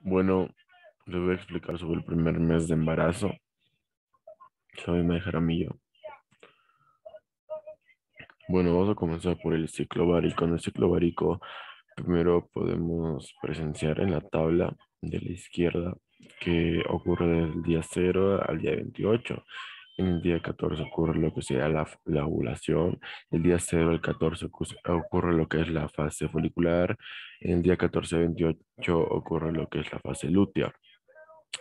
Bueno, les voy a explicar sobre el primer mes de embarazo. Soy May Jaramillo. Bueno, vamos a comenzar por el ciclo ovárico. En el ciclo ovárico, primero podemos presenciar en la tabla de la izquierda que ocurre del día 0 al día 28. En el día 14 ocurre lo que sería la ovulación. El día 0 al 14 ocurre lo que es la fase folicular. En el día 14 a 28 ocurre lo que es la fase lútea.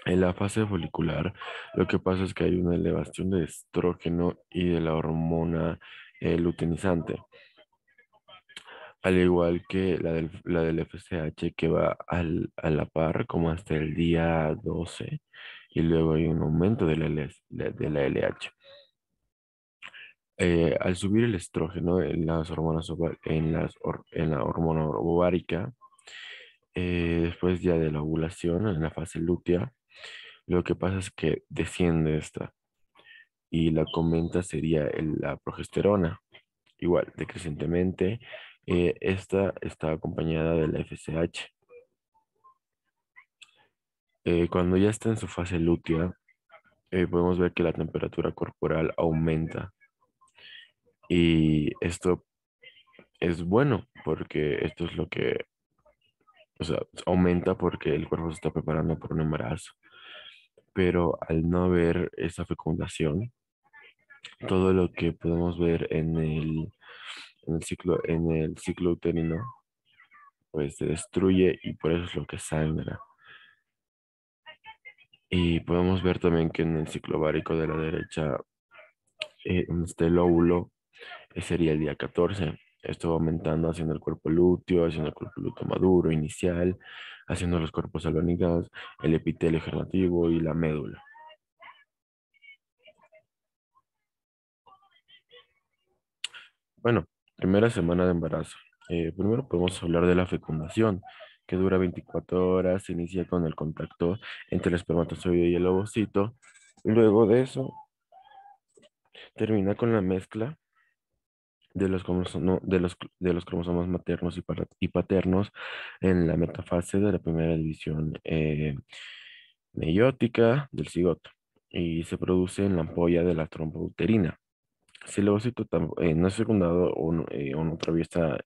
En la fase folicular, lo que pasa es que hay una elevación de estrógeno y de la hormona luteinizante, al igual que la del FSH que va a la par como hasta el día 12 y luego hay un aumento de la LH. Al subir el estrógeno en las hormonas en la hormona ovárica, después ya de la ovulación en la fase lútea, lo que pasa es que desciende esta y la comenta sería la progesterona, igual, decrecientemente. Esta está acompañada de la FSH. Cuando ya está en su fase lútea, podemos ver que la temperatura corporal aumenta y esto es bueno porque esto es lo que, o sea, aumenta porque el cuerpo se está preparando por un embarazo. Pero al no haber esa fecundación, todo lo que podemos ver en el ciclo uterino, pues se destruye y por eso es lo que sangra. Y podemos ver también que en el ciclo ovárico de la derecha, donde está el óvulo, sería el día 14. Esto va aumentando haciendo el cuerpo lúteo, haciendo el cuerpo lúteo maduro, inicial, haciendo los cuerpos salónicos, el epitelio generativo y la médula. Bueno, primera semana de embarazo. Primero podemos hablar de la fecundación, que dura 24 horas, se inicia con el contacto entre el espermatozoide y el ovocito. Luego de eso, termina con la mezcla de los cromosomas maternos y paternos en la metafase de la primera división meiótica del cigoto y se produce en la ampolla de la trompa uterina. Si el ovocito no es fecundado o no atraviesa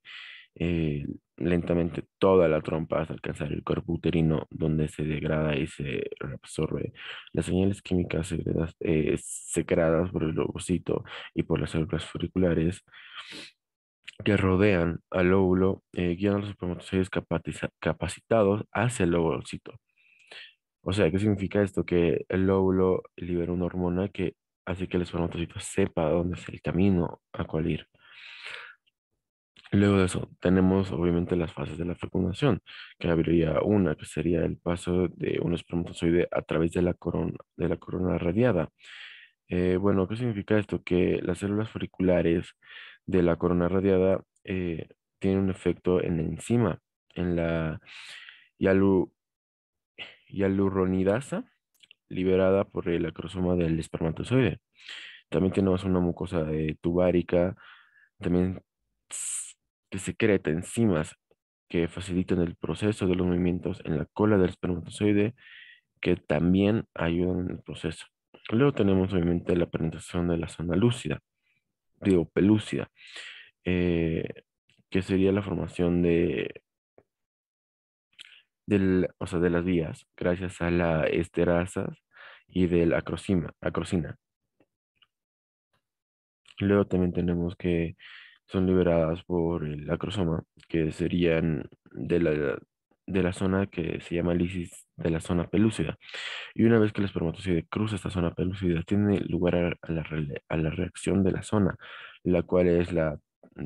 eh, lentamente toda la trompa hasta alcanzar el cuerpo uterino, donde se degrada y se reabsorbe las señales químicas secretas por el ovocito y por las células folliculares que rodean al óvulo, guían a los espermatozoides capacitados hacia el ovocito. O sea, ¿qué significa esto? Que el óvulo libera una hormona que hace que el espermatozoide sepa dónde es el camino a cuál ir. Luego de eso, tenemos obviamente las fases de la fecundación, que habría una que sería el paso de un espermatozoide a través de la corona radiada. Bueno, ¿qué significa esto? Que las células folliculares de la corona radiada tienen un efecto en la enzima, en la hialu- hialuronidasa liberada por el acrosoma del espermatozoide. También tenemos una mucosa tubárica, también que secreta enzimas que facilitan el proceso de los movimientos en la cola del espermatozoide, que también ayudan en el proceso. Luego tenemos obviamente la penetración de la zona lúcida, digo, pelúcida, eh, que sería la formación o sea, de las vías gracias a la esterasas y del acrosina. Luego también tenemos que son liberadas por el acrosoma, que serían de la zona que se llama lisis de la zona pelúcida. Y una vez que el espermatozoide cruza esta zona pelúcida, tiene lugar a la reacción de la zona, la cual es la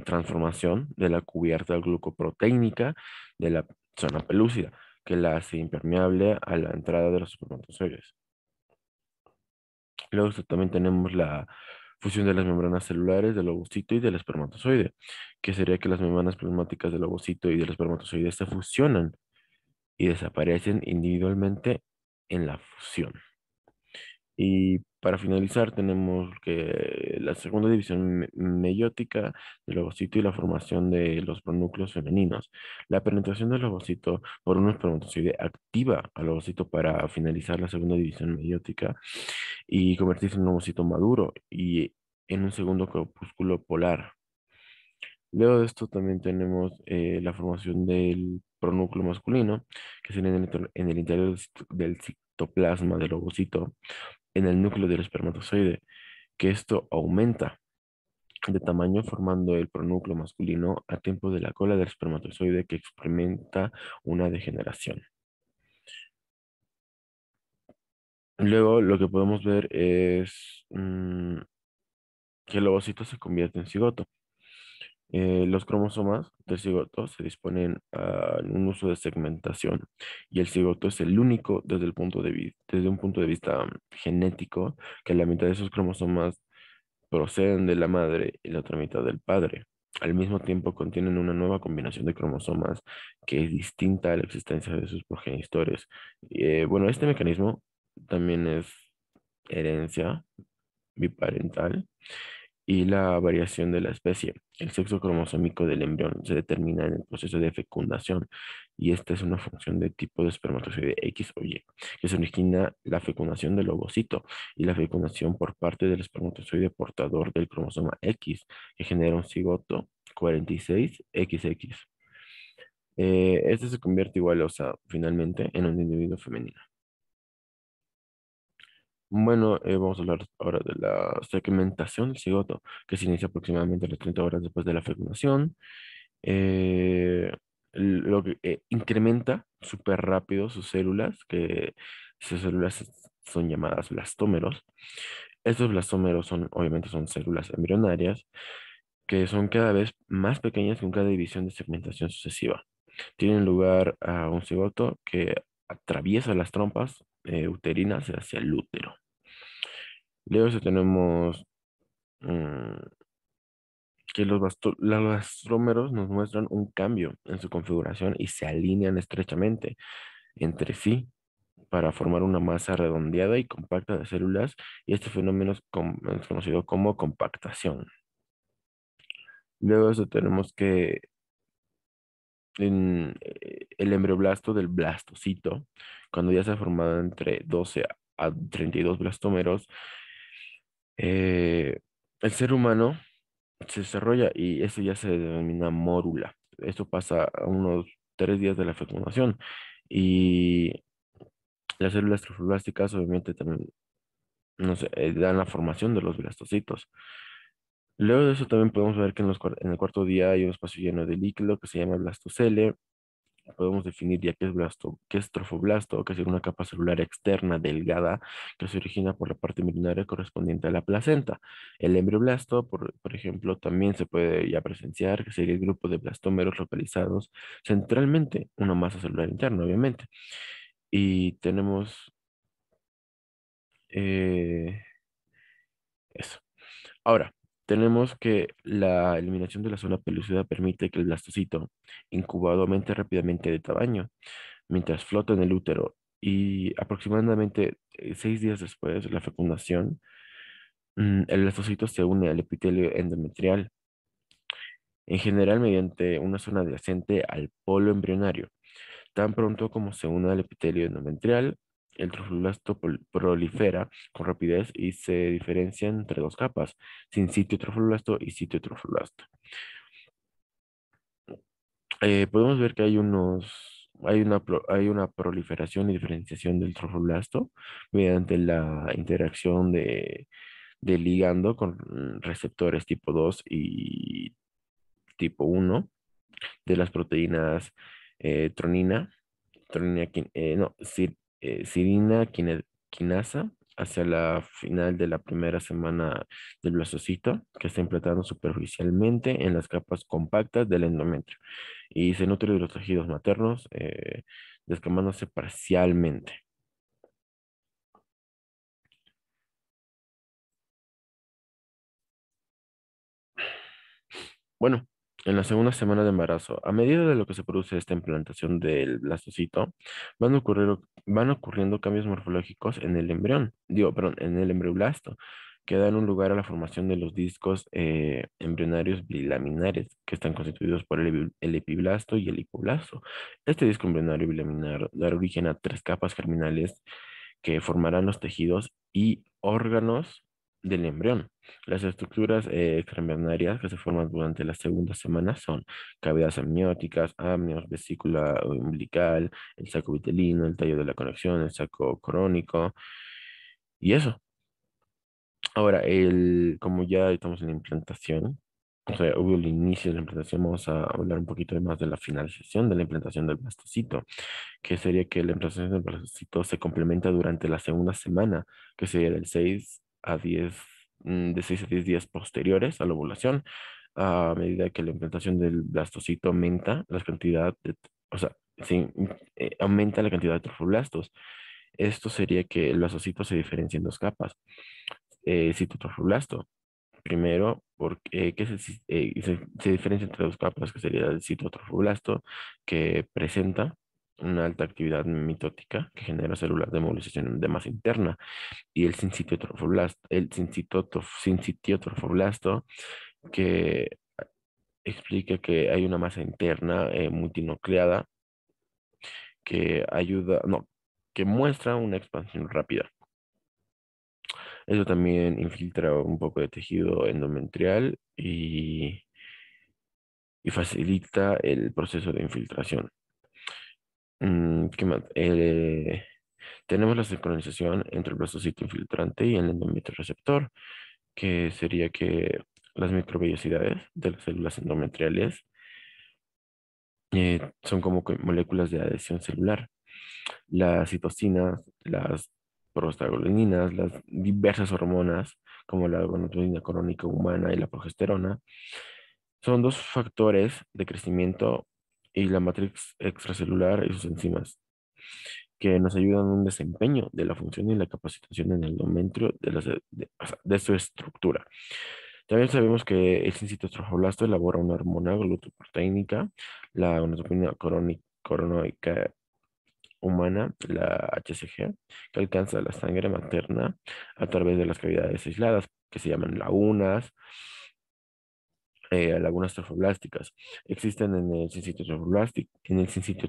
transformación de la cubierta glucoproteínica de la zona pelúcida, que la hace impermeable a la entrada de los espermatozoides. Luego también tenemos la fusión de las membranas celulares del ovocito y del espermatozoide, que sería que las membranas plasmáticas del ovocito y del espermatozoide se fusionan y desaparecen individualmente en la fusión. Y Para finalizar, tenemos que la segunda división meiótica del ovocito y la formación de los pronúcleos femeninos. La penetración del ovocito por un espermatozoide activa al ovocito para finalizar la segunda división meiótica y convertirse en un ovocito maduro y en un segundo corpúsculo polar. Luego de esto también tenemos la formación del pronúcleo masculino, que sería en el interior del citoplasma del ovocito, en el núcleo del espermatozoide, que esto aumenta de tamaño formando el pronúcleo masculino a tiempo de la cola del espermatozoide que experimenta una degeneración. Luego lo que podemos ver es que el ovocito se convierte en cigoto. Los cromosomas del cigoto se disponen a un uso de segmentación y el cigoto es el único desde un punto de vista genético que la mitad de esos cromosomas proceden de la madre y la otra mitad del padre. Al mismo tiempo contienen una nueva combinación de cromosomas que es distinta a la existencia de sus progenitores. Bueno, este mecanismo también es herencia biparental y la variación de la especie. El sexo cromosómico del embrión se determina en el proceso de fecundación y esta es una función de tipo de espermatozoide X o Y, que se origina la fecundación del ovocito y la fecundación por parte del espermatozoide portador del cromosoma X, que genera un cigoto 46XX. Este se convierte igual, o sea, finalmente, en un individuo femenino. Bueno, vamos a hablar ahora de la segmentación del cigoto, que se inicia aproximadamente a las 30 horas después de la fecundación. Eh, lo que incrementa súper rápido sus células, que sus células son llamadas blastómeros. Estos blastómeros son, obviamente, son células embrionarias que son cada vez más pequeñas con cada división de segmentación sucesiva. Tienen lugar a un cigoto que atraviesa las trompas uterinas hacia el útero. Luego eso tenemos mm, que los bastrómeros nos muestran un cambio en su configuración y se alinean estrechamente entre sí para formar una masa redondeada y compacta de células, y este fenómeno es conocido como compactación. Luego eso tenemos que el embrioblasto del blastocito, cuando ya se ha formado entre 12 a 32 blastómeros, eh, el ser humano se desarrolla y eso ya se denomina mórula. Esto pasa a unos 3 días de la fecundación y las células trofoblásticas obviamente también no sé, dan la formación de los blastocitos. Luego de eso también podemos ver que en el cuarto día hay un espacio lleno de líquido que se llama blastocele. Podemos definir ya qué es trofoblasto, que es una capa celular externa delgada que se origina por la parte embrionaria correspondiente a la placenta. El embrioblasto, por ejemplo, también se puede ya presenciar, que sería el grupo de blastómeros localizados centralmente, una masa celular interna, obviamente. Y tenemos eh, eso. Ahora, tenemos que la eliminación de la zona pelúcida permite que el blastocito, incubado, aumente rápidamente de tamaño mientras flota en el útero y aproximadamente 6 días después de la fecundación, el blastocito se une al epitelio endometrial, en general mediante una zona adyacente al polo embrionario. Tan pronto como se une al epitelio endometrial, el trofoblasto prolifera con rapidez y se diferencia entre dos capas, sin sitio trofoblasto y sitio trofoblasto. Podemos ver que hay una proliferación y diferenciación del trofoblasto mediante la interacción de ligando con receptores tipo 2 y tipo uno de las proteínas tronina, no, serina quinasa hacia la final de la primera semana del blastocito, que está implantado superficialmente en las capas compactas del endometrio y se nutre de los tejidos maternos, descamándose parcialmente. Bueno, En la segunda semana de embarazo, a medida de lo que se produce esta implantación del blastocito, van a ocurrir, van ocurriendo cambios morfológicos en el embrión, digo, perdón, en el embrioblasto, que dan un lugar a la formación de los discos embrionarios bilaminares, que están constituidos por el epiblasto y el hipoblasto. Este disco embrionario bilaminar dará origen a tres capas germinales que formarán los tejidos y órganos del embrión. Las estructuras extraembrionarias que se forman durante la segunda semana son cavidades amnióticas, amnios, vesícula umbilical, el saco vitelino, el tallo de la conexión, el saco corónico y eso. Ahora, como ya estamos en la implantación, o sea, hubo el inicio de la implantación, vamos a hablar un poquito más de la finalización de la implantación del blastocito, que sería que la implantación del blastocito se complementa durante la segunda semana, que sería del 6 a 10, de 6 a 10 días posteriores a la ovulación, a medida que la implantación del blastocito aumenta la cantidad de, o sea, aumenta la cantidad de trofoblastos. Esto sería que el blastocito se diferencia en dos capas. Citotrofoblasto. Primero, porque se diferencia entre dos capas, que sería el citotrofoblasto, que presenta una alta actividad mitótica que genera células de movilización de masa interna, y el sincitiotrofoblasto, que explica que hay una masa interna multinucleada que ayuda, no, que muestra una expansión rápida. Eso también infiltra un poco de tejido endometrial y facilita el proceso de infiltración. ¿Qué más? Tenemos la sincronización entre el blastocito infiltrante y el endometrio receptor, que sería que las microvellosidades de las células endometriales son como que moléculas de adhesión celular. Las citocinas, las prostaglandinas, las diversas hormonas, como la gonadotropina crónica humana y la progesterona, son dos factores de crecimiento y la matriz extracelular y sus enzimas, que nos ayudan en un desempeño de la función y la capacitación en el endometrio o sea, de su estructura. También sabemos que el sincitotrofoblasto elabora una hormona glucoproteínica, la gonadotropina crónica humana, la HCG, que alcanza la sangre materna a través de las cavidades aisladas, que se llaman lagunas, lagunas trofoblásticas. Existen en el sincito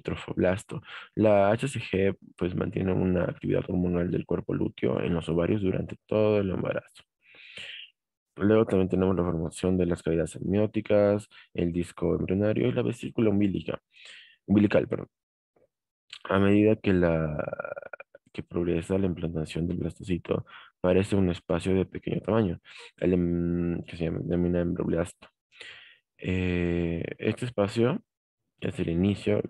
trofoblasto. La HCG pues mantiene una actividad hormonal del cuerpo lúteo en los ovarios durante todo el embarazo. Luego también tenemos la formación de las cavidades amnióticas, el disco embrionario y la vesícula umbilical, perdón. A medida que progresa la implantación del blastocito, parece un espacio de pequeño tamaño, que se denomina embrioblasto. Este espacio es el inicio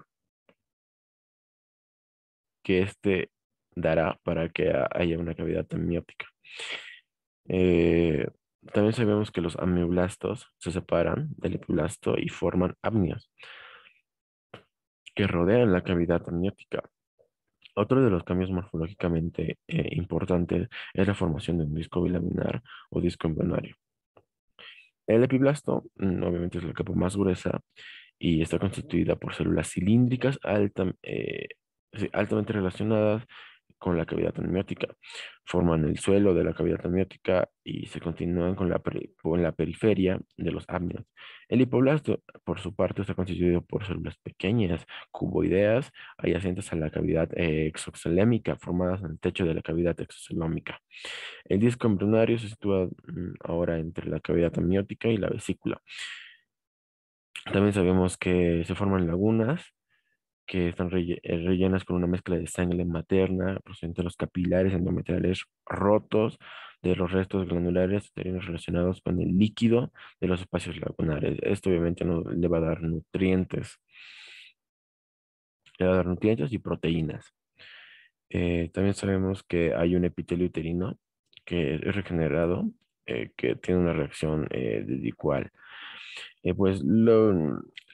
que este dará para que haya una cavidad amniótica. Eh, También sabemos que los amioblastos se separan del epiblasto y forman amnios que rodean la cavidad amniótica. Otro de los cambios morfológicamente importantes es la formación de un disco bilaminar o disco embrionario. El epiblasto, obviamente, es la capa más gruesa y está constituida por células cilíndricas sí, altamente relacionadas con la cavidad amniótica. Forman el suelo de la cavidad amniótica y se continúan con la periferia de los amnios. El hipoblasto, por su parte, está constituido por células pequeñas, cuboideas, adyacentes a la cavidad exoxelémica, formadas en el techo de la cavidad exocelómica. El disco embrionario se sitúa ahora entre la cavidad amniótica y la vesícula. También sabemos que se forman lagunas que están rellenas con una mezcla de sangre materna procedente de los capilares endometriales rotos, de los restos glandulares uterinos relacionados con el líquido de los espacios lagunares. Esto obviamente no le va a dar nutrientes, le va a dar nutrientes y proteínas. También sabemos que hay un epitelio uterino que es regenerado, que tiene una reacción igual. Pues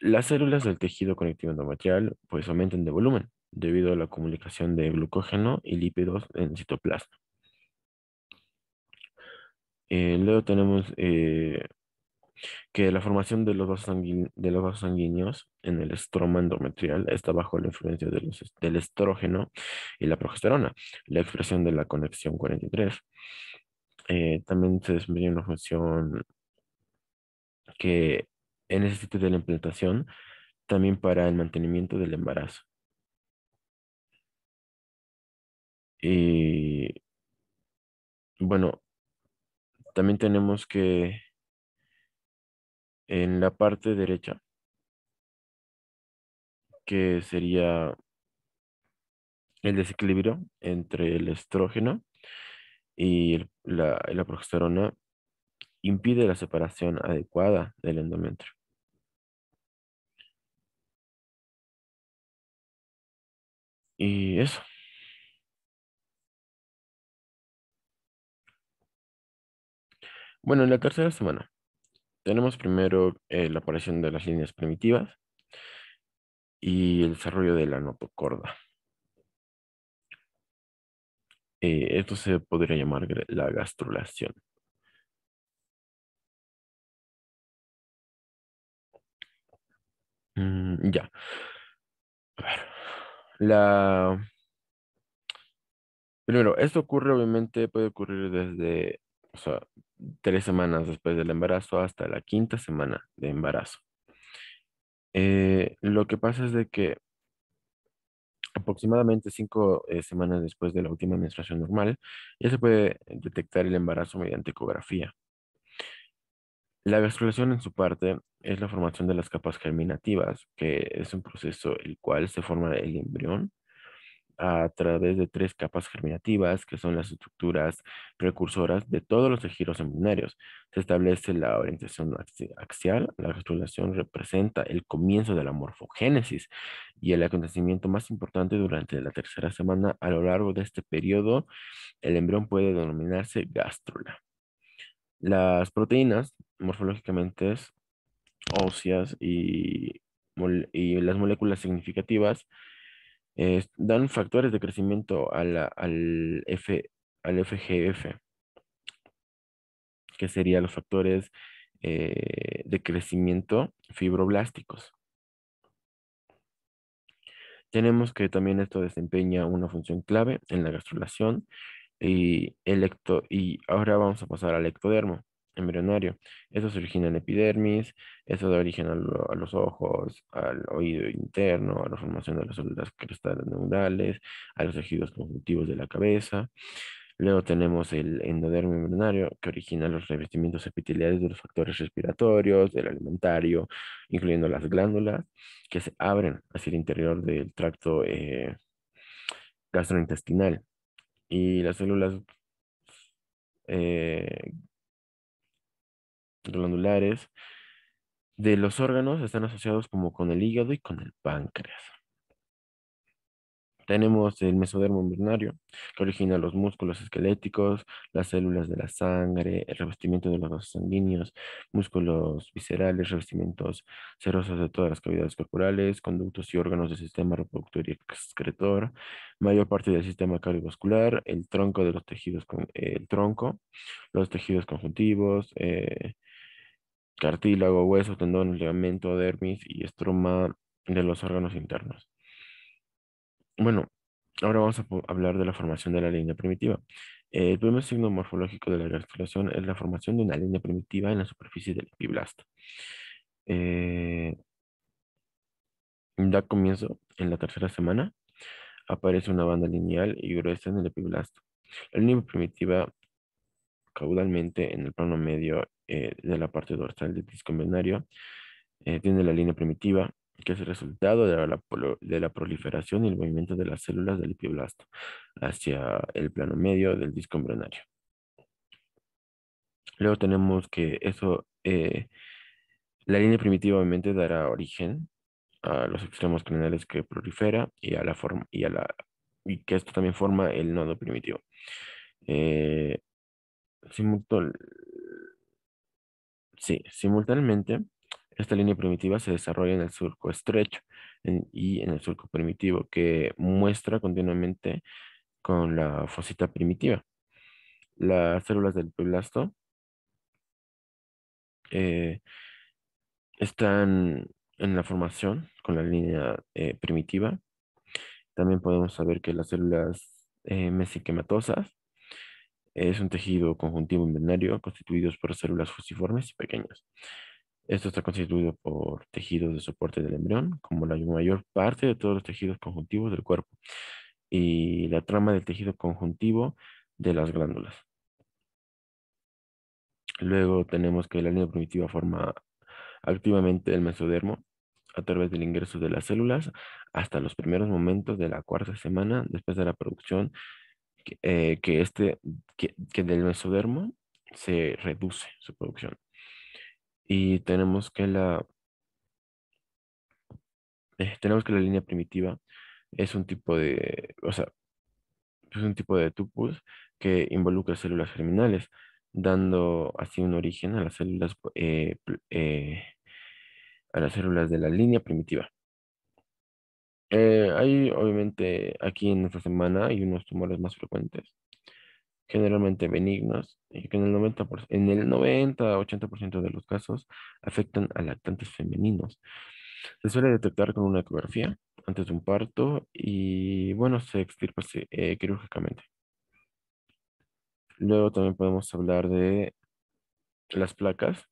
las células del tejido conectivo endometrial pues aumentan de volumen debido a la comunicación de glucógeno y lípidos en el citoplasma. Luego tenemos que la formación de los de los vasos sanguíneos en el estroma endometrial está bajo la influencia del estrógeno y la progesterona, la expresión de la conexión 43. También se desempeña una función que necesita de la implantación también para el mantenimiento del embarazo. Y bueno, también tenemos que en la parte derecha, que sería el desequilibrio entre el estrógeno y la progesterona, impide la separación adecuada del endometrio. Y eso. Bueno, en la tercera semana tenemos primero la aparición de las líneas primitivas y el desarrollo de la notocorda. Esto se podría llamar la gastrulación. Ya. A ver. La... Primero, esto ocurre obviamente, puede ocurrir desde, o sea, 3 semanas después del embarazo hasta la quinta semana de embarazo. Lo que pasa es de que aproximadamente 5 semanas después de la última menstruación normal, ya se puede detectar el embarazo mediante ecografía. La gastrulación en su parte es la formación de las capas germinativas, que es un proceso el cual se forma el embrión a través de 3 capas germinativas, que son las estructuras precursoras de todos los tejidos embrionarios. Se establece la orientación axial. La gastrulación representa el comienzo de la morfogénesis y el acontecimiento más importante durante la tercera semana. A lo largo de este periodo, el embrión puede denominarse gástrula. Las proteínas, morfológicamente óseas y las moléculas significativas, dan factores de crecimiento al FGF, que serían los factores de crecimiento fibroblásticos. Tenemos que también esto desempeña una función clave en la gastrulación y ahora vamos a pasar al ectodermo embrionario. Eso se origina en la epidermis, eso da origen a los ojos, al oído interno, a la formación de las células cristales neurales, a los tejidos conjuntivos de la cabeza. Luego tenemos el endodermo embrionario, que origina los revestimientos epiteliales de los factores respiratorios, del alimentario, incluyendo las glándulas, que se abren hacia el interior del tracto gastrointestinal. Y las células eh, glandulares de los órganos están asociados como con el hígado y con el páncreas. Tenemos el mesodermo embrionario, que origina los músculos esqueléticos, las células de la sangre, el revestimiento de los vasos sanguíneos, músculos viscerales, revestimientos serosos de todas las cavidades corporales, conductos y órganos del sistema reproductor y excretor, mayor parte del sistema cardiovascular, el tronco de los tejidos, el tronco, los tejidos conjuntivos, cartílago, hueso, tendón, ligamento, dermis y estroma de los órganos internos. Bueno, ahora vamos a hablar de la formación de la línea primitiva. El primer signo morfológico de la gastrulación es la formación de una línea primitiva en la superficie del epiblasto. Eh, Da comienzo en la tercera semana. Aparece una banda lineal y gruesa en el epiblasto. La línea primitiva caudalmente en el plano medio de la parte dorsal del disco embrionario. Tiene la línea primitiva, que es el resultado de la proliferación y el movimiento de las células del epiblasto hacia el plano medio del disco embrionario. Luego tenemos que la línea primitiva obviamente dará origen a los extremos craneales que prolifera y a la forma y que esto también forma el nodo primitivo. Eh, simultón- Sí, simultáneamente, esta línea primitiva se desarrolla en el surco estrecho y en el surco primitivo, que muestra continuamente con la fosita primitiva. Las células del epiplasto eh, están en la formación con la línea primitiva. También podemos saber que las células mesenquimatosas es un tejido conjuntivo embrionario constituido por células fusiformes y pequeñas. Esto está constituido por tejidos de soporte del embrión, como la mayor parte de todos los tejidos conjuntivos del cuerpo, y la trama del tejido conjuntivo de las glándulas. Luego tenemos que la línea primitiva forma activamente el mesodermo a través del ingreso de las células hasta los primeros momentos de la cuarta semana después de la producción, que del mesodermo se reduce su producción. Y tenemos que la línea primitiva es un tipo de, o sea, es un tipo de tupus que involucra células germinales, dando así un origen a las células de la línea primitiva. Hay, obviamente, aquí en nuestra semana hay unos tumores más frecuentes, generalmente benignos, y que en el 90-80% de los casos afectan a lactantes femeninos. Se suele detectar con una ecografía antes de un parto y, bueno, se extirpa quirúrgicamente. Luego también podemos hablar de las placas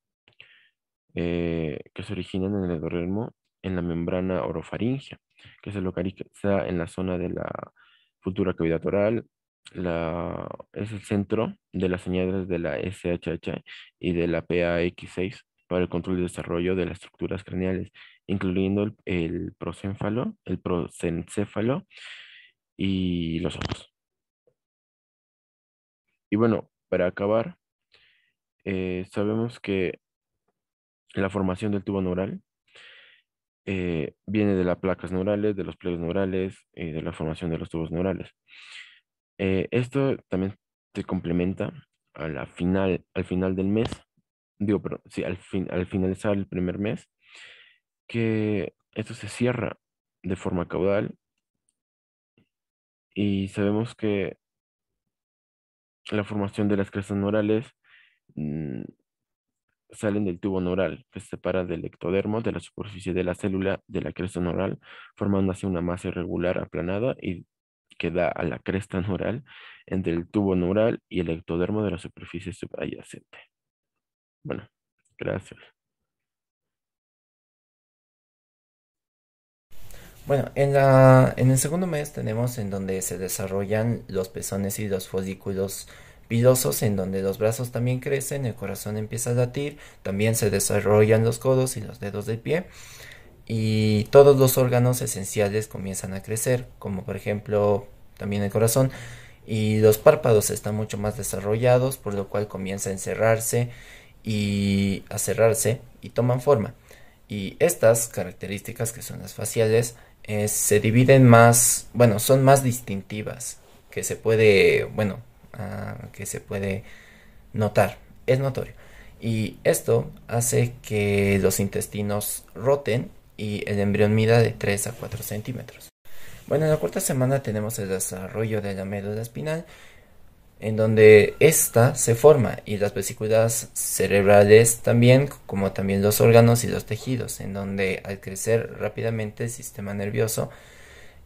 que se originan en el endodermo, en la membrana orofaringea, que se localiza en la zona de la futura cavidad oral. Es el centro de las señales de la SHH y de la PAX6 para el control y desarrollo de las estructuras craneales, incluyendo el prosencéfalo y los ojos. Y bueno, para acabar, sabemos que la formación del tubo neural viene de las placas neurales, de los pliegues neurales y de la formación de los tubos neurales. Esto también se complementa al final del mes, digo, pero sí, al finalizar el primer mes, que esto se cierra de forma caudal y sabemos que la formación de las crestas neurales mm, salen del tubo neural, que se separa del ectodermo de la superficie de la célula de la cresta neural, formando así una masa irregular aplanada y que da a la cresta neural entre el tubo neural y el ectodermo de la superficie subyacente. Bueno, gracias. Bueno, en el segundo mes tenemos en donde se desarrollan los pezones y los folículos pilosos, en donde los brazos también crecen, el corazón empieza a latir, también se desarrollan los codos y los dedos del pie y todos los órganos esenciales comienzan a crecer, como por ejemplo también el corazón, y los párpados están mucho más desarrollados, por lo cual comienza a encerrarse y a cerrarse y toman forma. Y estas características, que son las faciales, se dividen más, bueno, son más distintivas, que se puede, bueno, que se puede notar, es notorio. Y esto hace que los intestinos roten y el embrión mida de 3 a 4 centímetros. Bueno, en la cuarta semana tenemos el desarrollo de la médula espinal, en donde ésta se forma y las vesículas cerebrales también, como también los órganos y los tejidos, en donde al crecer rápidamente el sistema nervioso,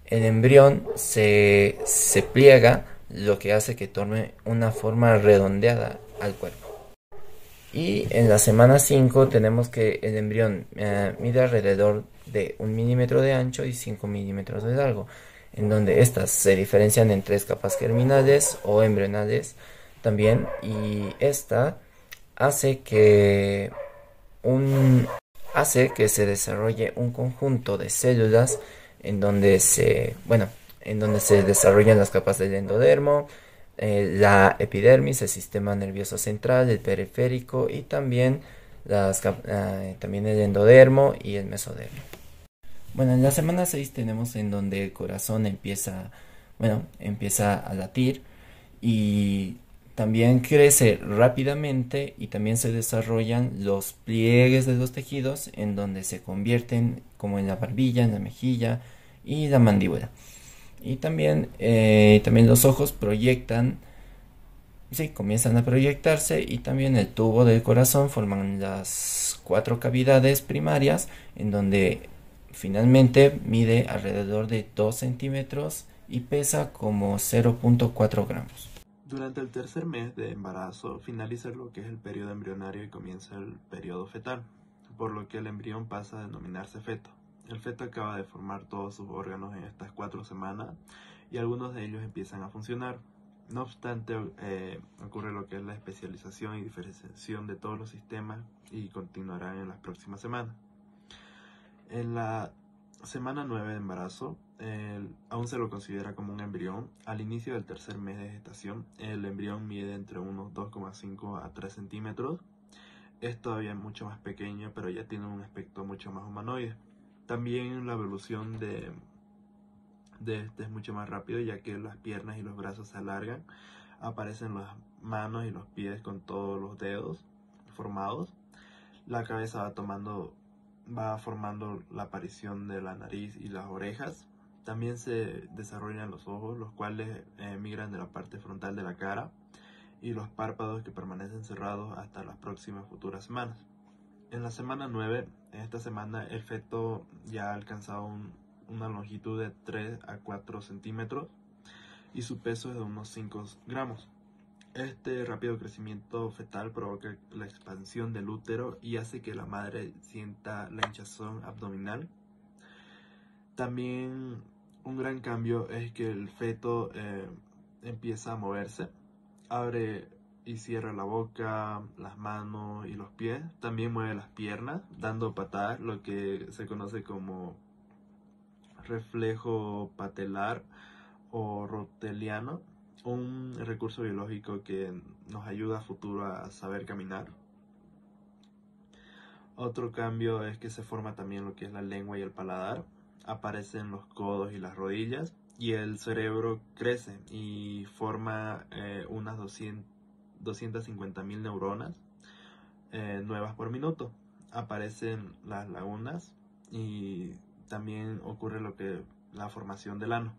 el embrión se pliega, lo que hace que tome una forma redondeada al cuerpo. Y en la semana 5 tenemos que el embrión mide alrededor de 1 milímetro de ancho y 5 milímetros de largo, en donde estas se diferencian en tres capas germinales o embrionales también, y esta hace que un hace que se desarrolle un conjunto de células en donde bueno, en donde se desarrollan las capas del endodermo, la epidermis, el sistema nervioso central, el periférico y también también el endodermo y el mesodermo. Bueno, en la semana 6 tenemos en donde el corazón empieza a latir y también crece rápidamente, y también se desarrollan los pliegues de los tejidos en donde se convierten como en la barbilla, en la mejilla y la mandíbula. Y también los ojos sí, comienzan a proyectarse y también el tubo del corazón forman las cuatro cavidades primarias en donde finalmente mide alrededor de 2 centímetros y pesa como 0,4 gramos. Durante el tercer mes de embarazo finaliza lo que es el periodo embrionario y comienza el periodo fetal, por lo que el embrión pasa a denominarse feto. El feto acaba de formar todos sus órganos en estas 4 semanas y algunos de ellos empiezan a funcionar. No obstante, ocurre lo que es la especialización y diferenciación de todos los sistemas y continuarán en las próximas semanas. En la semana 9 de embarazo, aún se lo considera como un embrión. Al inicio del tercer mes de gestación, el embrión mide entre unos 2,5 a 3 centímetros. Es todavía mucho más pequeño, pero ya tiene un aspecto mucho más humanoide. También la evolución de este es mucho más rápido, ya que las piernas y los brazos se alargan. Aparecen las manos y los pies con todos los dedos formados. La cabeza va formando la aparición de la nariz y las orejas. También se desarrollan los ojos, los cuales migran de la parte frontal de la cara, y los párpados, que permanecen cerrados hasta las próximas futuras semanas. En la semana 9, en esta semana, el feto ya ha alcanzado una longitud de 3 a 4 centímetros y su peso es de unos 5 gramos. Este rápido crecimiento fetal provoca la expansión del útero y hace que la madre sienta la hinchazón abdominal. También un gran cambio es que el feto empieza a moverse, abre y cierra la boca, las manos y los pies. También mueve las piernas, dando patadas, lo que se conoce como reflejo patelar o roteliano, un recurso biológico que nos ayuda a futuro a saber caminar. Otro cambio es que se forma también lo que es la lengua y el paladar, aparecen los codos y las rodillas, y el cerebro crece y forma unas 250.000 neuronas nuevas por minuto. Aparecen las lagunas y también ocurre la formación del ano.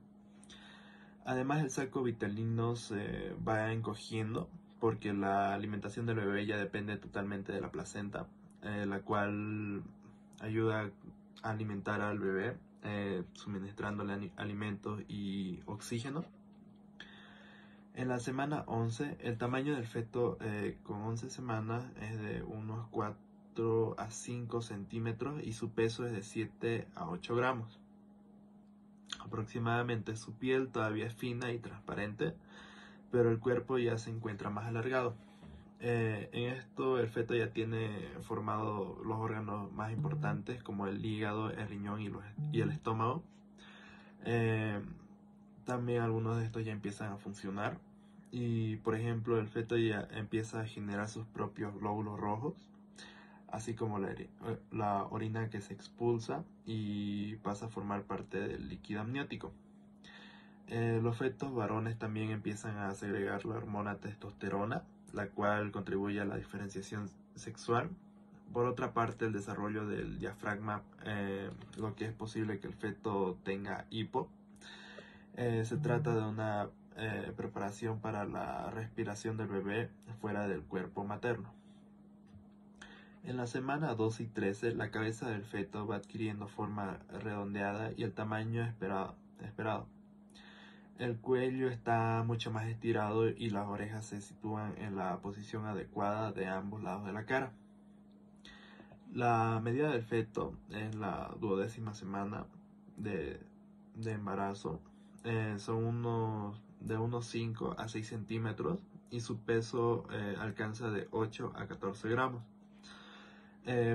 Además, el saco vitalino se va encogiendo porque la alimentación del bebé ya depende totalmente de la placenta, la cual ayuda a alimentar al bebé, suministrándole alimentos y oxígeno. En la semana 11, el tamaño del feto con 11 semanas es de unos 4 a 5 centímetros y su peso es de 7 a 8 gramos. Aproximadamente su piel todavía es fina y transparente, pero el cuerpo ya se encuentra más alargado. En esto el feto ya tiene formado los órganos más importantes como el hígado, el riñón y el estómago. También algunos de estos ya empiezan a funcionar y, por ejemplo, el feto ya empieza a generar sus propios glóbulos rojos, así como la orina que se expulsa y pasa a formar parte del líquido amniótico. Los fetos varones también empiezan a segregar la hormona testosterona, la cual contribuye a la diferenciación sexual. Por otra parte, el desarrollo del diafragma, lo que es posible que el feto tenga hipo. Se trata de una preparación para la respiración del bebé fuera del cuerpo materno. En la semana 12 y 13, la cabeza del feto va adquiriendo forma redondeada y el tamaño esperado. El cuello está mucho más estirado y las orejas se sitúan en la posición adecuada de ambos lados de la cara. La medida del feto es la 12ª semana de embarazo. Son de unos 5 a 6 centímetros y su peso alcanza de 8 a 14 gramos.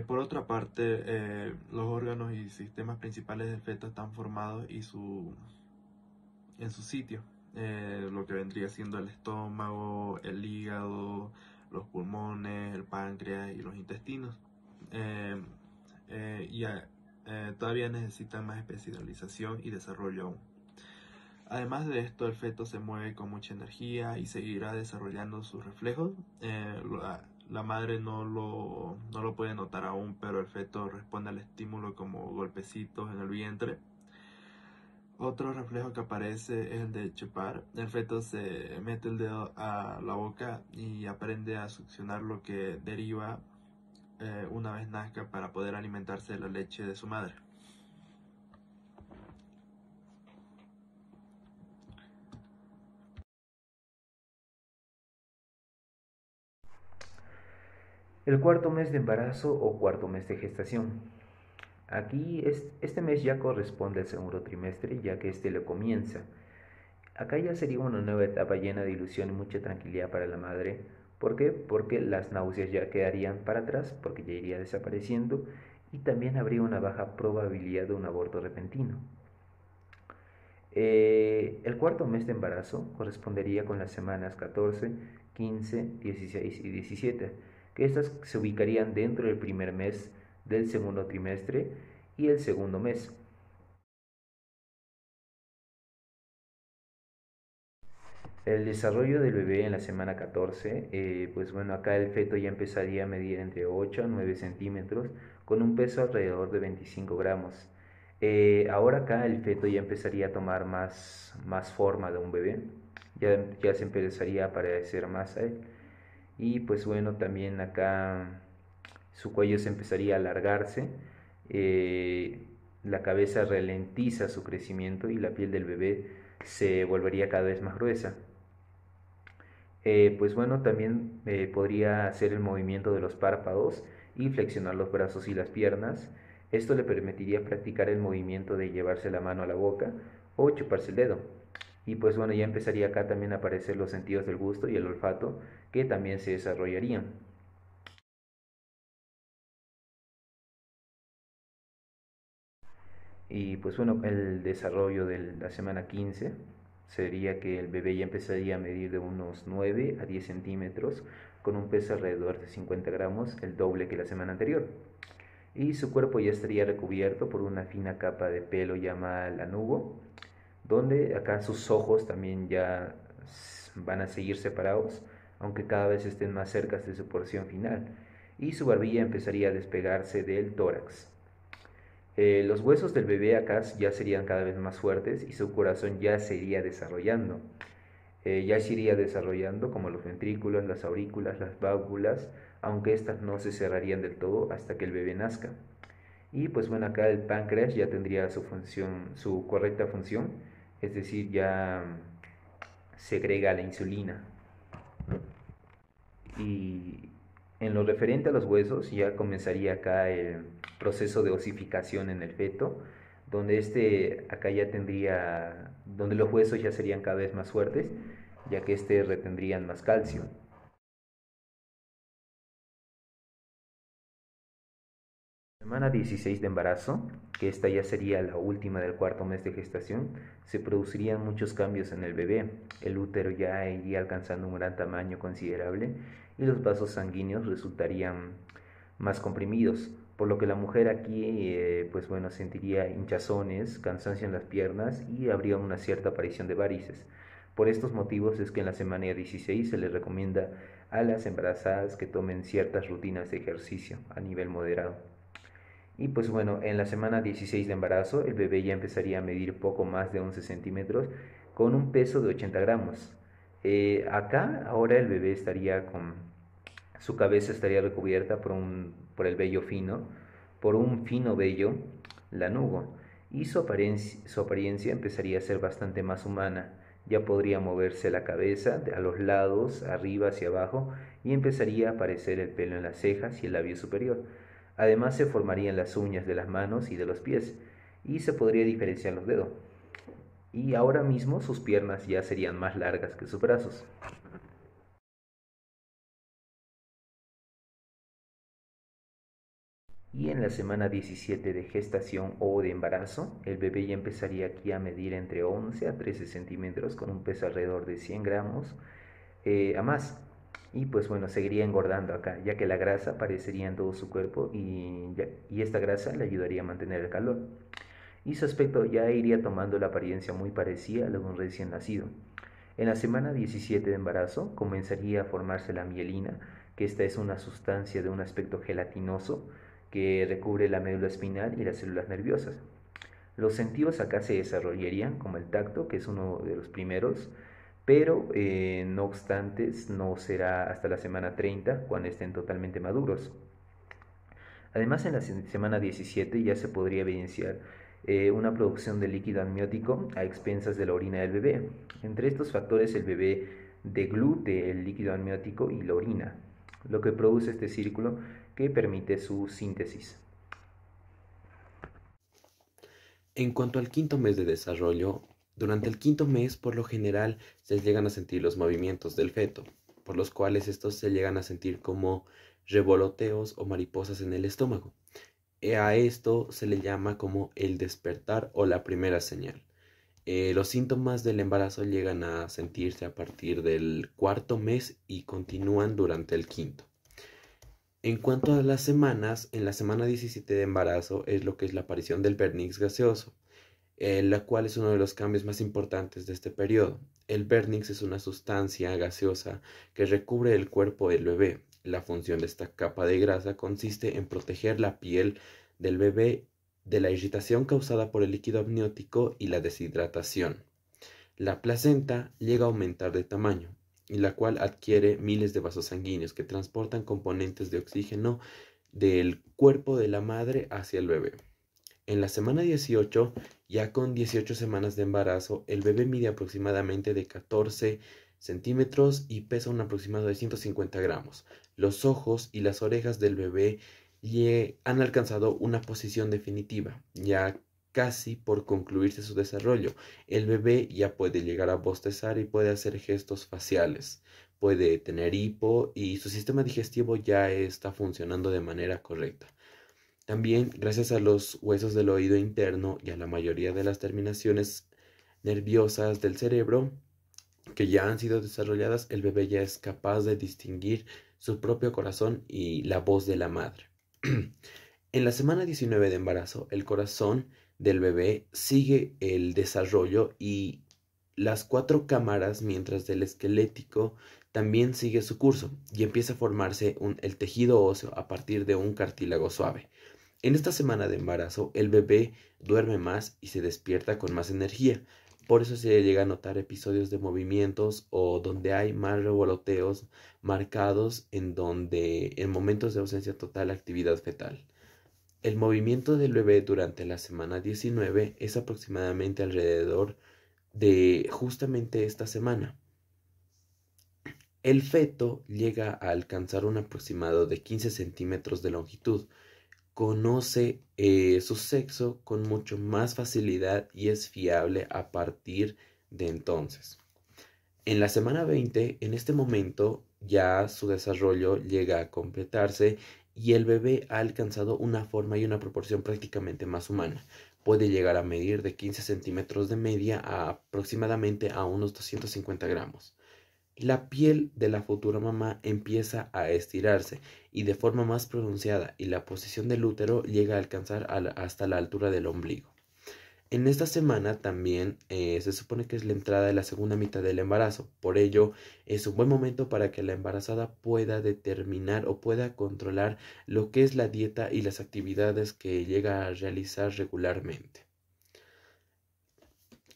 Por otra parte, los órganos y sistemas principales del feto están formados en su sitio, lo que vendría siendo el estómago, el hígado, los pulmones, el páncreas y los intestinos. Todavía necesitan más especialización y desarrollo aún. Además de esto, el feto se mueve con mucha energía y seguirá desarrollando sus reflejos. La madre no lo puede notar aún, pero el feto responde al estímulo como golpecitos en el vientre Otro reflejo que aparece es el de chupar. El feto se mete el dedo a la boca y aprende a succionar lo que deriva una vez nazca para poder alimentarse de la leche de su madre. El cuarto mes de embarazo o cuarto mes de gestación. Aquí este mes ya corresponde al segundo trimestre, ya que este lo comienza. Acá ya sería una nueva etapa llena de ilusión y mucha tranquilidad para la madre. ¿Por qué? Porque las náuseas ya quedarían para atrás, porque ya iría desapareciendo, y también habría una baja probabilidad de un aborto repentino. El cuarto mes de embarazo correspondería con las semanas 14, 15, 16 y 17, que estas se ubicarían dentro del primer mes del segundo trimestre y el segundo mes. El desarrollo del bebé en la semana 14, pues bueno, acá el feto ya empezaría a medir entre 8 a 9 centímetros con un peso alrededor de 25 gramos. Ahora acá el feto ya empezaría a tomar más forma de un bebé, ya se empezaría a parecer más a él. Y pues bueno, también acá su cuello se empezaría a alargarse, eh, la cabeza ralentiza su crecimiento y la piel del bebé se volvería cada vez más gruesa. Pues bueno, también podría hacer el movimiento de los párpados y flexionar los brazos y las piernas. Esto le permitiría practicar el movimiento de llevarse la mano a la boca o chuparse el dedo. Y pues bueno, ya empezaría acá también a aparecer los sentidos del gusto y el olfato que también se desarrollarían. Y pues bueno, el desarrollo de la semana 15 sería que el bebé ya empezaría a medir de unos 9 a 10 centímetros con un peso alrededor de 50 gramos, el doble que la semana anterior. Y su cuerpo ya estaría recubierto por una fina capa de pelo llamada lanugo, donde acá sus ojos también ya van a seguir separados, aunque cada vez estén más cerca de su porción final. Y su barbilla empezaría a despegarse del tórax. Los huesos del bebé acá ya serían cada vez más fuertes y su corazón ya se iría desarrollando. Ya se iría desarrollando como los ventrículos, las aurículas, las válvulas, aunque estas no se cerrarían del todo hasta que el bebé nazca. Y pues bueno, acá el páncreas ya tendría su función, su correcta función, es decir, ya segrega la insulina. Y en lo referente a los huesos, ya comenzaría acá el proceso de osificación en el feto, donde acá ya tendría, donde los huesos ya serían cada vez más fuertes, ya que retendrían más calcio. Semana 16 de embarazo, que esta ya sería la última del cuarto mes de gestación, se producirían muchos cambios en el bebé. El útero ya iría alcanzando un gran tamaño considerable y los vasos sanguíneos resultarían más comprimidos, por lo que la mujer aquí, pues bueno, sentiría hinchazones, cansancio en las piernas y habría una cierta aparición de varices. Por estos motivos es que en la semana 16 se les recomienda a las embarazadas que tomen ciertas rutinas de ejercicio a nivel moderado. Y pues bueno, en la semana 16 de embarazo el bebé ya empezaría a medir poco más de 11 centímetros con un peso de 80 gramos. Acá ahora el bebé estaría su cabeza estaría recubierta por el vello fino, por un fino vello lanugo, y su apariencia empezaría a ser bastante más humana. Ya podría moverse la cabeza a los lados, arriba hacia abajo, y empezaría a aparecer el pelo en las cejas y el labio superior. Además se formarían las uñas de las manos y de los pies, y se podría diferenciar los dedos. Y ahora mismo sus piernas ya serían más largas que sus brazos. Y en la semana 17 de gestación o de embarazo, el bebé ya empezaría aquí a medir entre 11 a 13 centímetros con un peso alrededor de 100 gramos a más. Y pues bueno, seguiría engordando acá, ya que la grasa aparecería en todo su cuerpo y esta grasa le ayudaría a mantener el calor. Y su aspecto ya iría tomando la apariencia muy parecida a la de un recién nacido. En la semana 17 de embarazo comenzaría a formarse la mielina, que esta es una sustancia de un aspecto gelatinoso que recubre la médula espinal y las células nerviosas. Los sentidos acá se desarrollarían como el tacto, que es uno de los primeros, pero no obstante no será hasta la semana 30 cuando estén totalmente maduros. Además, en la semana 17 ya se podría evidenciar una producción de líquido amniótico a expensas de la orina del bebé. Entre estos factores, el bebé deglute el líquido amniótico y la orina, lo que produce este círculo que permite su síntesis. En cuanto al quinto mes de desarrollo, durante el quinto mes por lo general se llegan a sentir los movimientos del feto, por los cuales estos se llegan a sentir como revoloteos o mariposas en el estómago. A esto se le llama como el despertar o la primera señal. Los síntomas del embarazo llegan a sentirse a partir del cuarto mes y continúan durante el quinto. En cuanto a las semanas, en la semana 17 de embarazo es lo que es la aparición del vernix gaseoso, la cual es uno de los cambios más importantes de este periodo. El vernix es una sustancia gaseosa que recubre el cuerpo del bebé. La función de esta capa de grasa consiste en proteger la piel del bebé de la irritación causada por el líquido amniótico y la deshidratación. La placenta llega a aumentar de tamaño, y la cual adquiere miles de vasos sanguíneos que transportan componentes de oxígeno del cuerpo de la madre hacia el bebé. En la semana 18, ya con 18 semanas de embarazo, el bebé mide aproximadamente de 14 centímetros y pesa un aproximado de 150 gramos. Los ojos y las orejas del bebé han alcanzado una posición definitiva, ya casi por concluirse su desarrollo. El bebé ya puede llegar a bostezar y puede hacer gestos faciales, puede tener hipo y su sistema digestivo ya está funcionando de manera correcta. También, gracias a los huesos del oído interno y a la mayoría de las terminaciones nerviosas del cerebro que ya han sido desarrolladas, el bebé ya es capaz de distinguir su propio corazón y la voz de la madre. En la semana 19 de embarazo, el corazón del bebé sigue el desarrollo y las 4 cámaras, mientras del esquelético también sigue su curso y empieza a formarse el tejido óseo a partir de un cartílago suave. En esta semana de embarazo, el bebé duerme más y se despierta con más energía. Por eso se llega a notar episodios de movimientos o donde hay más revoloteos marcados en momentos de ausencia total de actividad fetal. El movimiento del bebé durante la semana 19 es aproximadamente alrededor de justamente esta semana. El feto llega a alcanzar un aproximado de 15 centímetros de longitud. Conoce su sexo con mucho más facilidad y es fiable a partir de entonces. En la semana 20, en este momento, ya su desarrollo llega a completarse y el bebé ha alcanzado una forma y una proporción prácticamente más humana. Puede llegar a medir de 15 centímetros de media a aproximadamente a unos 250 gramos. La piel de la futura mamá empieza a estirarse y de forma más pronunciada y la posición del útero llega a alcanzar hasta la altura del ombligo. En esta semana también se supone que es la entrada de la segunda mitad del embarazo. Por ello, es un buen momento para que la embarazada pueda determinar o pueda controlar lo que es la dieta y las actividades que llega a realizar regularmente.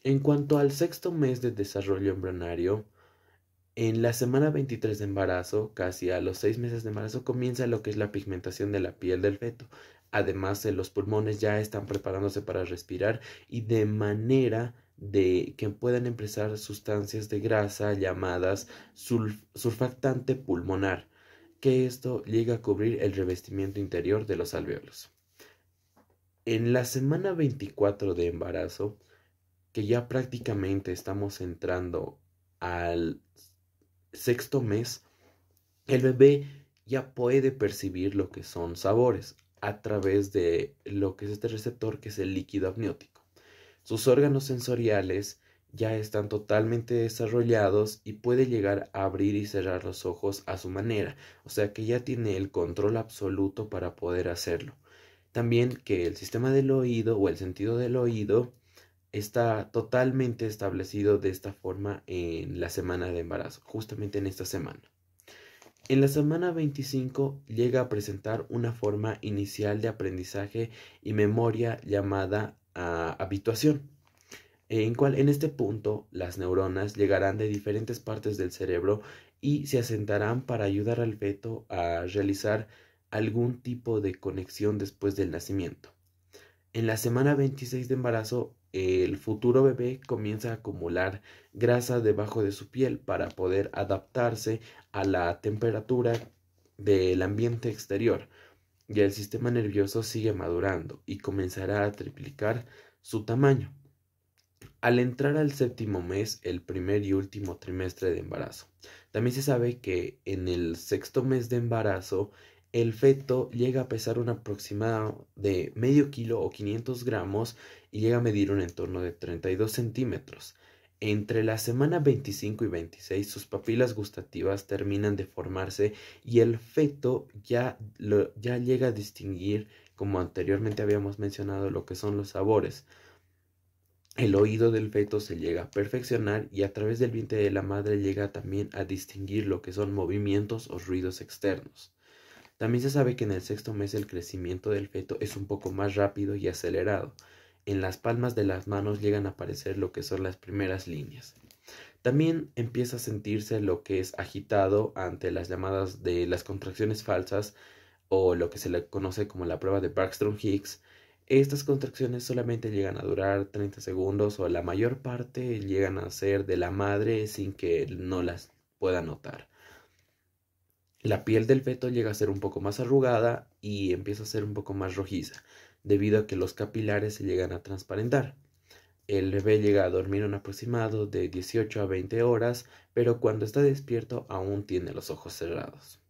En cuanto al sexto mes de desarrollo embrionario, en la semana 23 de embarazo, casi a los 6 meses de embarazo, comienza lo que es la pigmentación de la piel del feto. Además, los pulmones ya están preparándose para respirar y de manera de que puedan empezar sustancias de grasa llamadas surfactante pulmonar, que esto llega a cubrir el revestimiento interior de los alvéolos. En la semana 24 de embarazo, que ya prácticamente estamos entrando al sexto mes, el bebé ya puede percibir lo que son sabores a través de lo que es este receptor que es el líquido amniótico. Sus órganos sensoriales ya están totalmente desarrollados y puede llegar a abrir y cerrar los ojos a su manera, o sea que ya tiene el control absoluto para poder hacerlo. También que el sistema del oído o el sentido del oído está totalmente establecido de esta forma en la semana de embarazo, justamente en esta semana. En la semana 25 llega a presentar una forma inicial de aprendizaje y memoria llamada habituación, en este punto las neuronas llegarán de diferentes partes del cerebro y se asentarán para ayudar al feto a realizar algún tipo de conexión después del nacimiento. En la semana 26 de embarazo, el futuro bebé comienza a acumular grasa debajo de su piel para poder adaptarse a la temperatura del ambiente exterior, y el sistema nervioso sigue madurando y comenzará a triplicar su tamaño. Al entrar al séptimo mes, el primer y último trimestre de embarazo, también se sabe que en el sexto mes de embarazo el feto llega a pesar un aproximado de medio kilo o 500 gramos y llega a medir un entorno de 32 centímetros. Entre la semana 25 y 26 sus papilas gustativas terminan de formarse y el feto ya llega a distinguir, como anteriormente habíamos mencionado, lo que son los sabores. El oído del feto se llega a perfeccionar y a través del vientre de la madre llega también a distinguir lo que son movimientos o ruidos externos. También se sabe que en el sexto mes el crecimiento del feto es un poco más rápido y acelerado. En las palmas de las manos llegan a aparecer lo que son las primeras líneas. También empieza a sentirse lo que es agitado ante las llamadas de las contracciones falsas o lo que se le conoce como la prueba de Braxton-Hicks. Estas contracciones solamente llegan a durar 30 segundos o la mayor parte llegan a ser de la madre sin que no las pueda notar. La piel del feto llega a ser un poco más arrugada y empieza a ser un poco más rojiza, debido a que los capilares se llegan a transparentar. El bebé llega a dormir un aproximado de 18 a 20 horas, pero cuando está despierto aún tiene los ojos cerrados.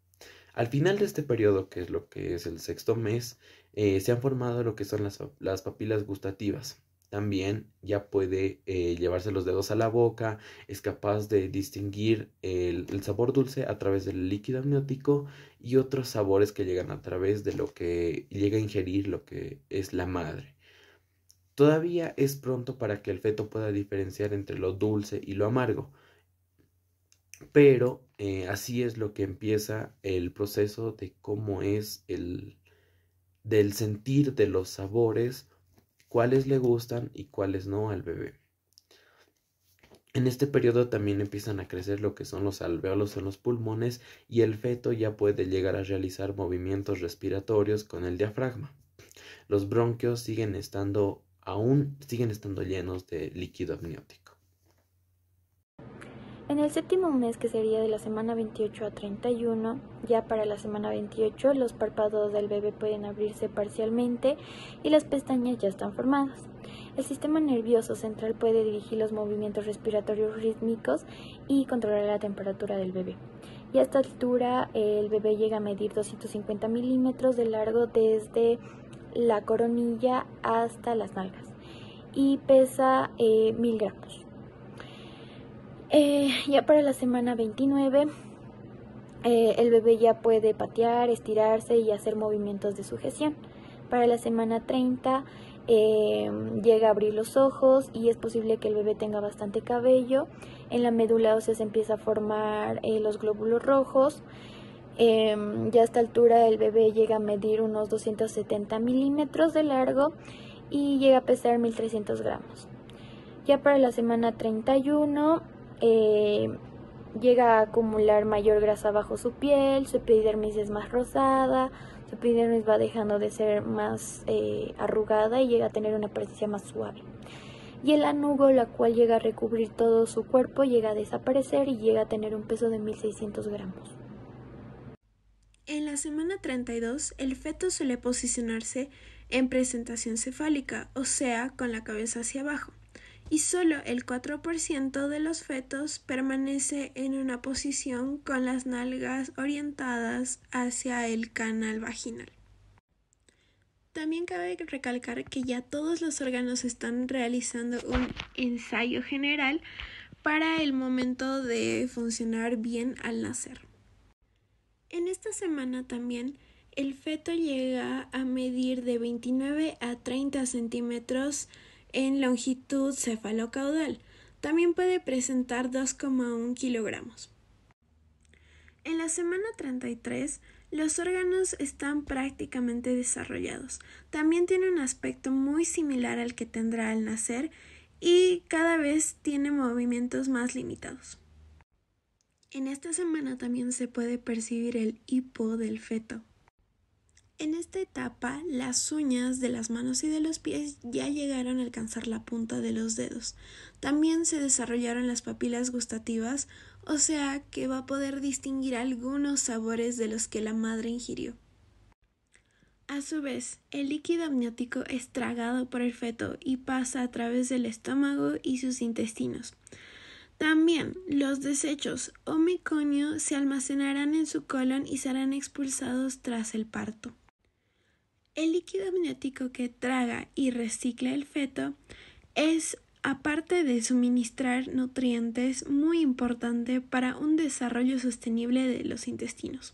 Al final de este periodo, que es lo que es el sexto mes, se han formado lo que son las papilas gustativas. También ya puede llevarse los dedos a la boca, es capaz de distinguir el sabor dulce a través del líquido amniótico y otros sabores que llegan a través de lo que llega a ingerir lo que es la madre. Todavía es pronto para que el feto pueda diferenciar entre lo dulce y lo amargo, pero así es lo que empieza el proceso de cómo es del sentir de los sabores, cuáles le gustan y cuáles no al bebé. En este periodo también empiezan a crecer lo que son los alvéolos en los pulmones y el feto ya puede llegar a realizar movimientos respiratorios con el diafragma. Los bronquios siguen estando llenos de líquido amniótico. En el séptimo mes, que sería de la semana 28 a 31, ya para la semana 28 los párpados del bebé pueden abrirse parcialmente y las pestañas ya están formadas. El sistema nervioso central puede dirigir los movimientos respiratorios rítmicos y controlar la temperatura del bebé. Y a esta altura el bebé llega a medir 250 milímetros de largo desde la coronilla hasta las nalgas y pesa 1000 gramos. Ya para la semana 29 el bebé ya puede patear, estirarse y hacer movimientos de sujeción. Para la semana 30 llega a abrir los ojos y es posible que el bebé tenga bastante cabello. En la médula ósea se empieza a formar los glóbulos rojos. Ya a esta altura el bebé llega a medir unos 270 milímetros de largo y llega a pesar 1300 gramos. Ya para la semana 31 llega a acumular mayor grasa bajo su piel, su epidermis es más rosada, su epidermis va dejando de ser más arrugada y llega a tener una apariencia más suave. Y el anugo, la cual llega a recubrir todo su cuerpo, llega a desaparecer y llega a tener un peso de 1600 gramos. En la semana 32, el feto suele posicionarse en presentación cefálica, o sea, con la cabeza hacia abajo, y solo el 4% de los fetos permanece en una posición con las nalgas orientadas hacia el canal vaginal. También cabe recalcar que ya todos los órganos están realizando un ensayo general para el momento de funcionar bien al nacer. En esta semana también el feto llega a medir de 29 a 30 centímetros en longitud cefalocaudal. También puede presentar 2,1 kilogramos. En la semana 33, los órganos están prácticamente desarrollados. También tiene un aspecto muy similar al que tendrá al nacer y cada vez tiene movimientos más limitados. En esta semana también se puede percibir el hipo del feto. En esta etapa, las uñas de las manos y de los pies ya llegaron a alcanzar la punta de los dedos. También se desarrollaron las papilas gustativas, o sea que va a poder distinguir algunos sabores de los que la madre ingirió. A su vez, el líquido amniótico es tragado por el feto y pasa a través del estómago y sus intestinos. También los desechos o meconio se almacenarán en su colon y serán expulsados tras el parto. El líquido amniótico que traga y recicla el feto es, aparte de suministrar nutrientes, muy importante para un desarrollo sostenible de los intestinos.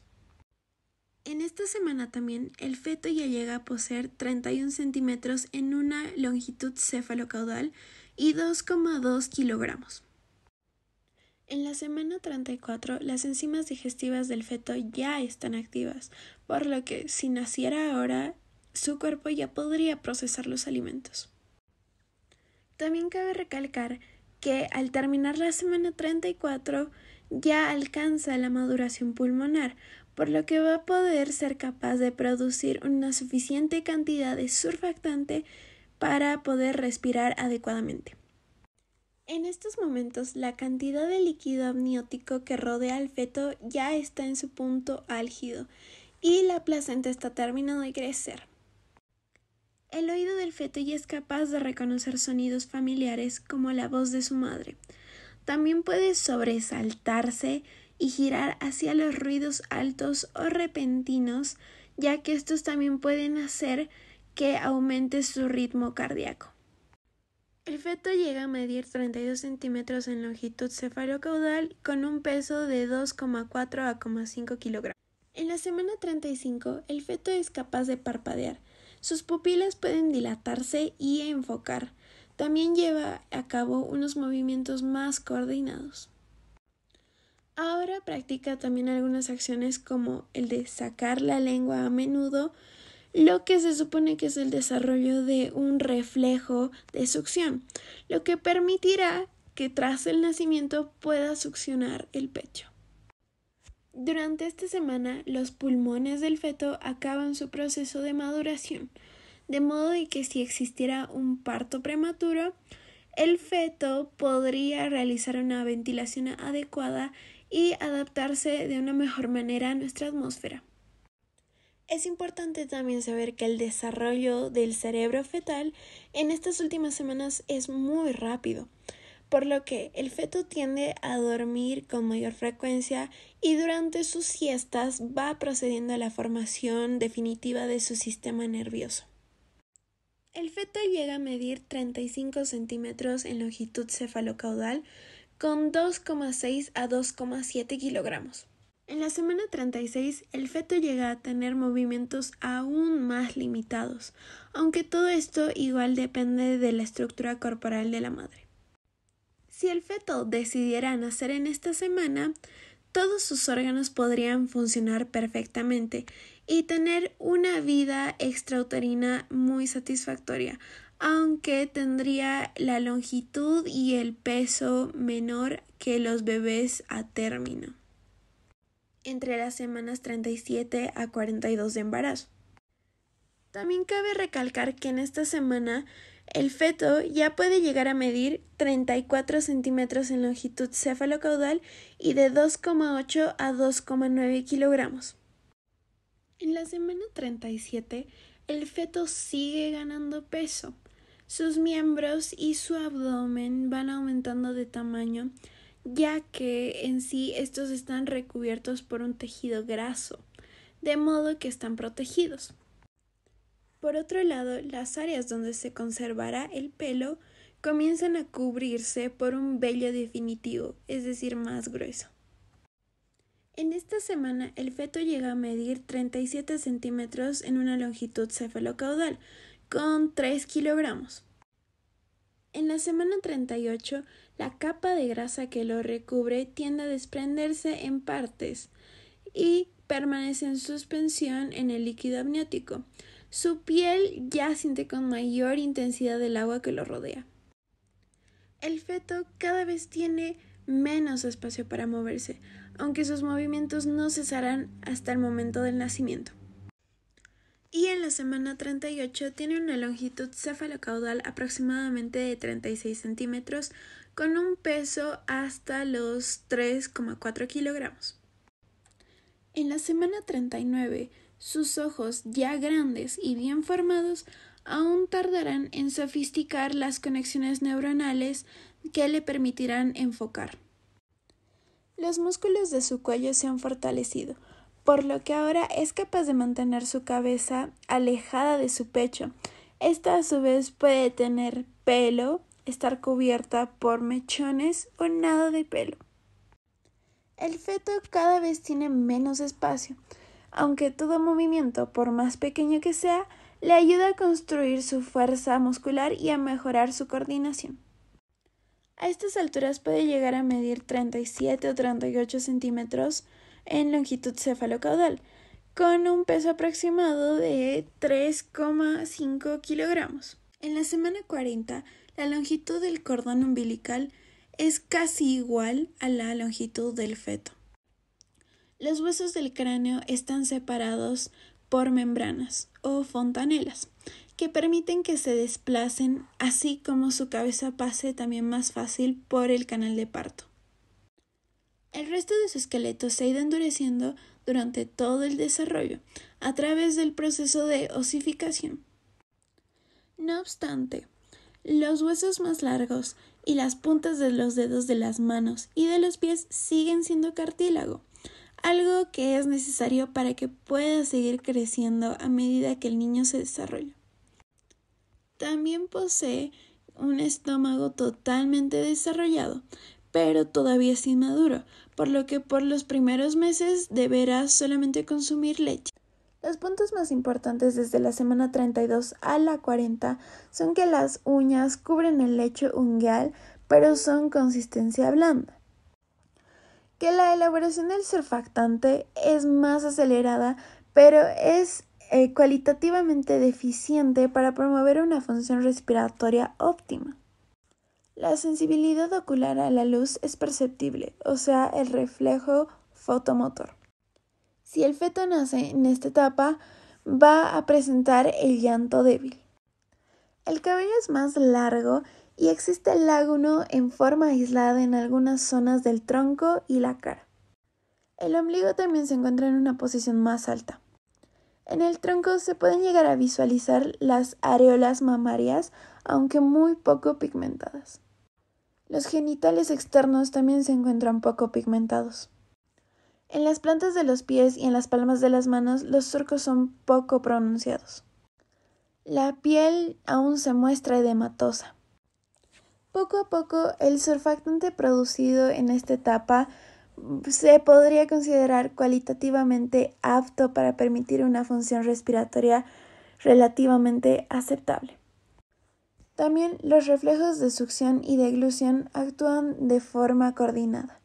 En esta semana también el feto ya llega a poseer 31 centímetros en una longitud cefalocaudal y 2,2 kilogramos. En la semana 34, las enzimas digestivas del feto ya están activas, por lo que si naciera ahora, su cuerpo ya podría procesar los alimentos. También cabe recalcar que al terminar la semana 34 ya alcanza la maduración pulmonar, por lo que va a poder ser capaz de producir una suficiente cantidad de surfactante para poder respirar adecuadamente. En estos momentos, la cantidad de líquido amniótico que rodea al feto ya está en su punto álgido y la placenta está terminando de crecer. El oído del feto ya es capaz de reconocer sonidos familiares como la voz de su madre. También puede sobresaltarse y girar hacia los ruidos altos o repentinos, ya que estos también pueden hacer que aumente su ritmo cardíaco. El feto llega a medir 32 centímetros en longitud cefalocaudal con un peso de 2,4 a 0,5 kilogramos. En la semana 35, el feto es capaz de parpadear. Sus pupilas pueden dilatarse y enfocar. También lleva a cabo unos movimientos más coordinados. Ahora practica también algunas acciones como el de sacar la lengua a menudo, lo que se supone que es el desarrollo de un reflejo de succión, lo que permitirá que tras el nacimiento pueda succionar el pecho. Durante esta semana, los pulmones del feto acaban su proceso de maduración, de modo de que si existiera un parto prematuro, el feto podría realizar una ventilación adecuada y adaptarse de una mejor manera a nuestra atmósfera. Es importante también saber que el desarrollo del cerebro fetal en estas últimas semanas es muy rápido, por lo que el feto tiende a dormir con mayor frecuencia y durante sus siestas va procediendo a la formación definitiva de su sistema nervioso. El feto llega a medir 35 centímetros en longitud cefalocaudal con 2,6 a 2,7 kilogramos. En la semana 36, el feto llega a tener movimientos aún más limitados, aunque todo esto igual depende de la estructura corporal de la madre. Si el feto decidiera nacer en esta semana, todos sus órganos podrían funcionar perfectamente y tener una vida extrauterina muy satisfactoria, aunque tendría la longitud y el peso menor que los bebés a término, entre las semanas 37 a 42 de embarazo. También cabe recalcar que en esta semana el feto ya puede llegar a medir 34 centímetros en longitud cefalocaudal y de 2,8 a 2,9 kilogramos. En la semana 37, el feto sigue ganando peso. Sus miembros y su abdomen van aumentando de tamaño, ya que en sí estos están recubiertos por un tejido graso, de modo que están protegidos. Por otro lado, las áreas donde se conservará el pelo comienzan a cubrirse por un vello definitivo, es decir, más grueso. En esta semana, el feto llega a medir 37 centímetros en una longitud cefalocaudal, con 3 kilogramos. En la semana 38, la capa de grasa que lo recubre tiende a desprenderse en partes y permanece en suspensión en el líquido amniótico. Su piel ya siente con mayor intensidad el agua que lo rodea. El feto cada vez tiene menos espacio para moverse, aunque sus movimientos no cesarán hasta el momento del nacimiento. Y en la semana 38 tiene una longitud cefalocaudal aproximadamente de 36 centímetros, con un peso hasta los 3,4 kilogramos. En la semana 39, sus ojos ya grandes y bien formados aún tardarán en sofisticar las conexiones neuronales que le permitirán enfocar. Los músculos de su cuello se han fortalecido, por lo que ahora es capaz de mantener su cabeza alejada de su pecho. Esta a su vez puede tener pelo, estar cubierta por mechones o nada de pelo. El feto cada vez tiene menos espacio, aunque todo movimiento, por más pequeño que sea, le ayuda a construir su fuerza muscular y a mejorar su coordinación. A estas alturas puede llegar a medir 37 o 38 centímetros en longitud cefalocaudal, con un peso aproximado de 3,5 kilogramos. En la semana 40, la longitud del cordón umbilical es casi igual a la longitud del feto. Los huesos del cráneo están separados por membranas o fontanelas, que permiten que se desplacen, así como su cabeza pase también más fácil por el canal de parto. El resto de su esqueleto se ha ido endureciendo durante todo el desarrollo, a través del proceso de osificación. No obstante, los huesos más largos y las puntas de los dedos de las manos y de los pies siguen siendo cartílago, algo que es necesario para que pueda seguir creciendo a medida que el niño se desarrolla. También posee un estómago totalmente desarrollado, pero todavía es inmaduro, por lo que por los primeros meses deberá solamente consumir leche. Los puntos más importantes desde la semana 32 a la 40 son que las uñas cubren el lecho ungueal, pero son consistencia blanda. Que la elaboración del surfactante es más acelerada, pero es cualitativamente deficiente para promover una función respiratoria óptima. La sensibilidad ocular a la luz es perceptible, o sea, el reflejo fotomotor. Si el feto nace en esta etapa, va a presentar el llanto débil. El cabello es más largo y existe el láguno en forma aislada en algunas zonas del tronco y la cara. El ombligo también se encuentra en una posición más alta. En el tronco se pueden llegar a visualizar las areolas mamarias, aunque muy poco pigmentadas. Los genitales externos también se encuentran poco pigmentados. En las plantas de los pies y en las palmas de las manos los surcos son poco pronunciados. La piel aún se muestra edematosa. Poco a poco el surfactante producido en esta etapa se podría considerar cualitativamente apto para permitir una función respiratoria relativamente aceptable. También los reflejos de succión y deglución actúan de forma coordinada.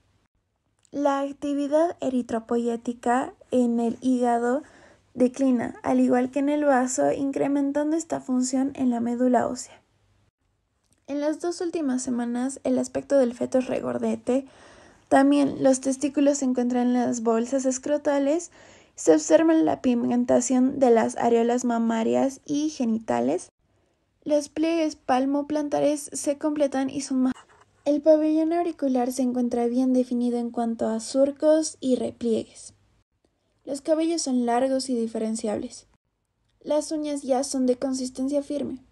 La actividad eritropoyética en el hígado declina, al igual que en el vaso, incrementando esta función en la médula ósea. En las 2 últimas semanas, el aspecto del feto es regordete. También los testículos se encuentran en las bolsas escrotales. Se observa la pigmentación de las areolas mamarias y genitales. Los pliegues palmoplantares se completan y son más. El pabellón auricular se encuentra bien definido en cuanto a surcos y repliegues. Los cabellos son largos y diferenciables. Las uñas ya son de consistencia firme.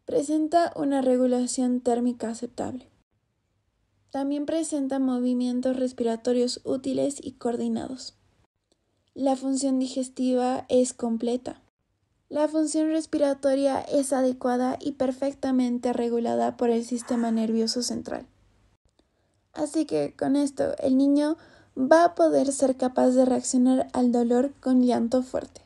Presenta una regulación térmica aceptable. También presenta movimientos respiratorios útiles y coordinados. La función digestiva es completa. La función respiratoria es adecuada y perfectamente regulada por el sistema nervioso central. Así que con esto el niño va a poder ser capaz de reaccionar al dolor con llanto fuerte.